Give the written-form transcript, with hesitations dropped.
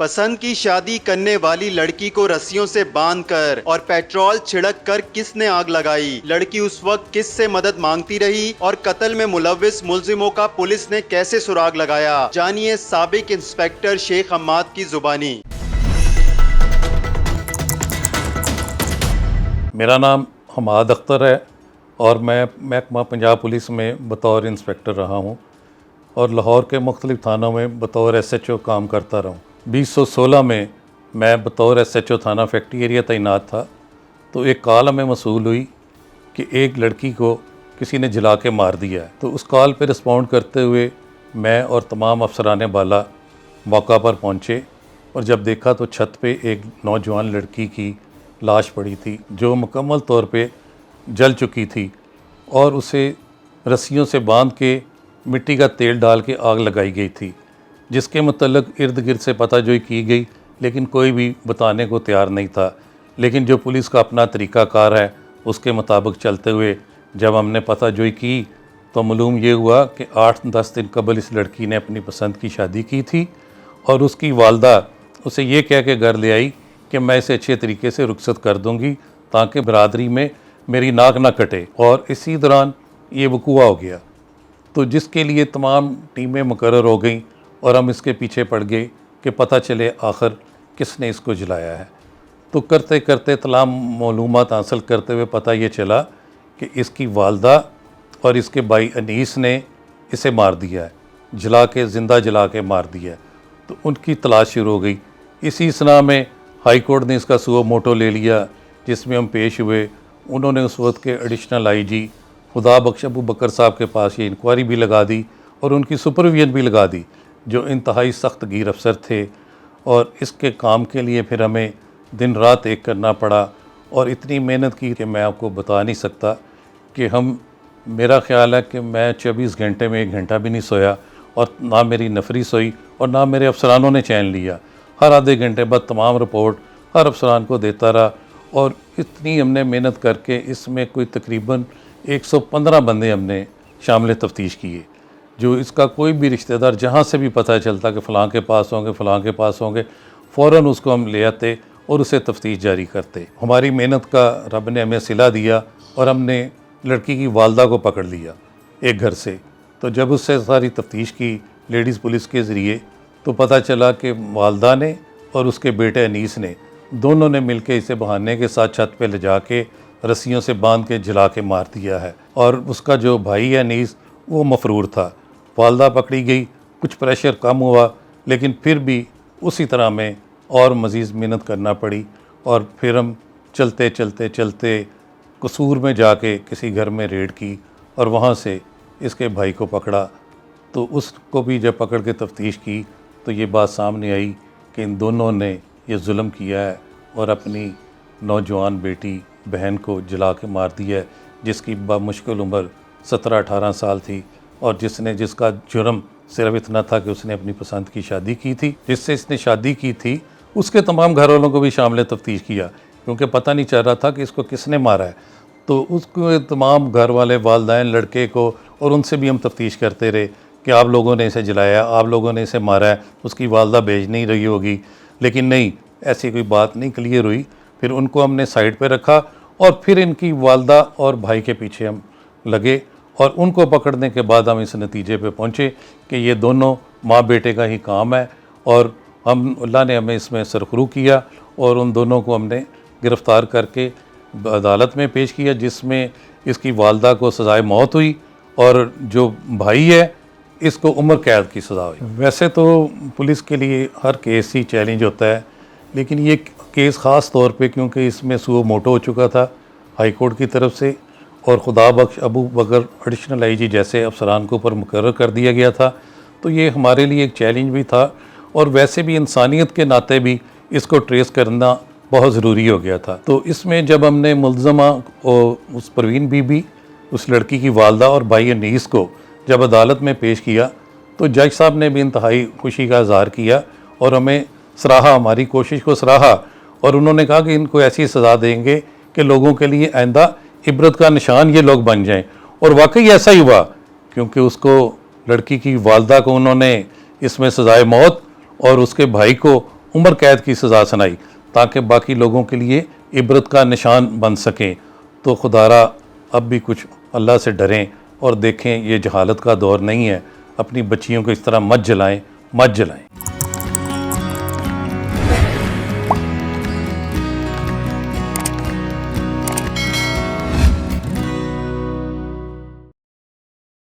पसंद की शादी करने वाली लड़की को रस्सियों से बांधकर और पेट्रोल छिड़क कर किसने आग लगाई? लड़की उस वक्त किस से मदद मांगती रही और कत्ल में मुलव्विस मुल्जिमों का पुलिस ने कैसे सुराग लगाया? जानिए साबिक इंस्पेक्टर शेख हम्माद की जुबानी। मेरा नाम हम्माद अख्तर है और मैं महकमा पंजाब पुलिस में बतौर इंस्पेक्टर रहा हूँ और लाहौर के मुख्तलिफ थानों में बतौर SHO काम करता रहा हूँ। 2016 में मैं बतौर SHO थाना फैक्ट्री एरिया तैनात था तो एक कॉल हमें मसूल हुई कि एक लड़की को किसी ने जला के मार दिया है। तो उस कॉल पे रिस्पॉन्ड करते हुए मैं और तमाम अफसरान बाला मौका पर पहुँचे और जब देखा तो छत पे एक नौजवान लड़की की लाश पड़ी थी जो मुकम्मल तौर पे जल चुकी थी और उसे रस्सियों से बांध के मिट्टी का तेल डाल के आग लगाई गई थी, जिसके मतलब इर्द गिर्द से पताजोई की गई लेकिन कोई भी बताने को तैयार नहीं था। लेकिन जो पुलिस का अपना तरीक़ाकार है उसके मुताबिक चलते हुए जब हमने पताजोई की तो मालूम ये हुआ कि 8-10 दिन कबल इस लड़की ने अपनी पसंद की शादी की थी और उसकी वालदा उसे ये कह के घर ले आई कि मैं इसे अच्छे तरीके से रुखसत कर दूंगी ताकि बरादरी में मेरी नाक ना कटे। और इसी दौरान ये वकूआ हो गया तो जिसके लिए तमाम टीमें मुकर्रर हो गईं और हम इसके पीछे पड़ गए कि पता चले आखिर किसने इसको जलाया है। तो करते करते तमाम मालूमात हासिल करते हुए पता ये चला कि इसकी वालदा और इसके भाई अनीस ने इसे मार दिया है, ज़िंदा जला के मार दिया है। तो उनकी तलाश शुरू हो गई। इसी सना में हाई कोर्ट ने इसका सुओ मोटो ले लिया जिसमें हम पेश हुए। उन्होंने उस वक्त के एडिशनल IG खुदा बख्श अबू बकर साहब के पास ये इंक्वायरी भी लगा दी और उनकी सुपरविजन भी लगा दी, जो इंतहाई सख्त गिर अफसर थे। और इसके काम के लिए फिर हमें दिन रात एक करना पड़ा और इतनी मेहनत की कि मैं आपको बता नहीं सकता कि मेरा ख्याल है कि मैं 24 घंटे में 1 घंटा भी नहीं सोया और ना मेरी नफरी सोई और ना मेरे अफसरानों ने चैन लिया। हर आधे घंटे बाद तमाम रिपोर्ट हर अफसरान को देता रहा और इतनी हमने मेहनत करके इसमें कोई तकरीबन 115 बंदे हमने शामिल तफ्तीश किए, जो इसका कोई भी रिश्तेदार जहाँ से भी पता चलता कि फ़लाँ के पास होंगे फ़लाँ के पास होंगे, फ़ौरन उसको हम ले आते और उसे तफ्तीश जारी करते। हमारी मेहनत का रब ने हमें सिला दिया और हमने लड़की की वालदा को पकड़ लिया एक घर से। तो जब उससे सारी तफ्तीश की लेडीज़ पुलिस के ज़रिए तो पता चला कि वालदा ने और उसके बेटे अनीस ने दोनों ने मिलकर इसे बहाने के साथ छत पे ले जा के रस्सियों से बांध के जला के मार दिया है। और उसका जो भाई है अनीस वो मफरूर था। वालदा पकड़ी गई, कुछ प्रेशर कम हुआ लेकिन फिर भी उसी तरह में और मज़ीद मेहनत करना पड़ी। और फिर हम चलते चलते चलते कसूर में जाके किसी घर में रेड की और वहाँ से इसके भाई को पकड़ा। तो उसको भी जब पकड़ के तफ्तीश की तो ये बात सामने आई कि इन दोनों ने ये जुल्म किया है और अपनी नौजवान बेटी बहन को जला के मार दिया है, जिसकी बामुश्किल उम्र 17-18 साल थी और जिसका जुर्म सिर्फ इतना था कि उसने अपनी पसंद की शादी की थी। जिससे इसने शादी की थी उसके तमाम घर वालों को भी शामिल तफ्तीश किया क्योंकि पता नहीं चल रहा था कि इसको किसने मारा है। तो उसको तमाम घर वाले वालिदैन लड़के को और उनसे भी हम तफ्तीश करते रहे कि आप लोगों ने इसे जलाया, आप लोगों ने इसे मारा है। उसकी वालदा भेज नहीं रही होगी, लेकिन नहीं, ऐसी कोई बात नहीं क्लियर हुई। फिर उनको हमने साइड पे रखा और फिर इनकी वालदा और भाई के पीछे हम लगे और उनको पकड़ने के बाद हम इस नतीजे पे पहुँचे कि ये दोनों माँ बेटे का ही काम है और अल्लाह ने हमें इसमें सरखरू किया और उन दोनों को हमने गिरफ़्तार करके अदालत में पेश किया, जिसमें इसकी वालदा को सज़ाए मौत हुई और जो भाई है इसको उम्र कैद की सज़ा हुई। वैसे तो पुलिस के लिए हर केस ही चैलेंज होता है, लेकिन ये केस ख़ास तौर पे क्योंकि इसमें सुओ मोटो हो चुका था हाई कोर्ट की तरफ से और खुदा बख्श अबू बकर एडिशनल IG जैसे अफसरान को ऊपर मुकर्रर कर दिया गया था, तो ये हमारे लिए एक चैलेंज भी था और वैसे भी इंसानियत के नाते भी इसको ट्रेस करना बहुत ज़रूरी हो गया था। तो इसमें जब हमने मुल्ज़मा और उस परवीन बीबी, उस लड़की की वालदा और भाई अनीस को जब अदालत में पेश किया तो जज साहब ने भी इंतहाई खुशी का इज़हार किया और हमें सराहा, हमारी कोशिश को सराहा और उन्होंने कहा कि इनको ऐसी सज़ा देंगे कि लोगों के लिए आइंदा इबरत का निशान ये लोग बन जाएं। और वाकई ऐसा ही हुआ क्योंकि उसको लड़की की वालदा को उन्होंने इसमें सज़ाए मौत और उसके भाई को उम्र कैद की सज़ा सुनाई ताकि बाकी लोगों के लिए इबरत का निशान बन सकें। तो खुदारा अब भी कुछ अल्लाह से डरें और देखें ये जहालत का दौर नहीं है। अपनी बच्चियों को इस तरह मत जलाएं।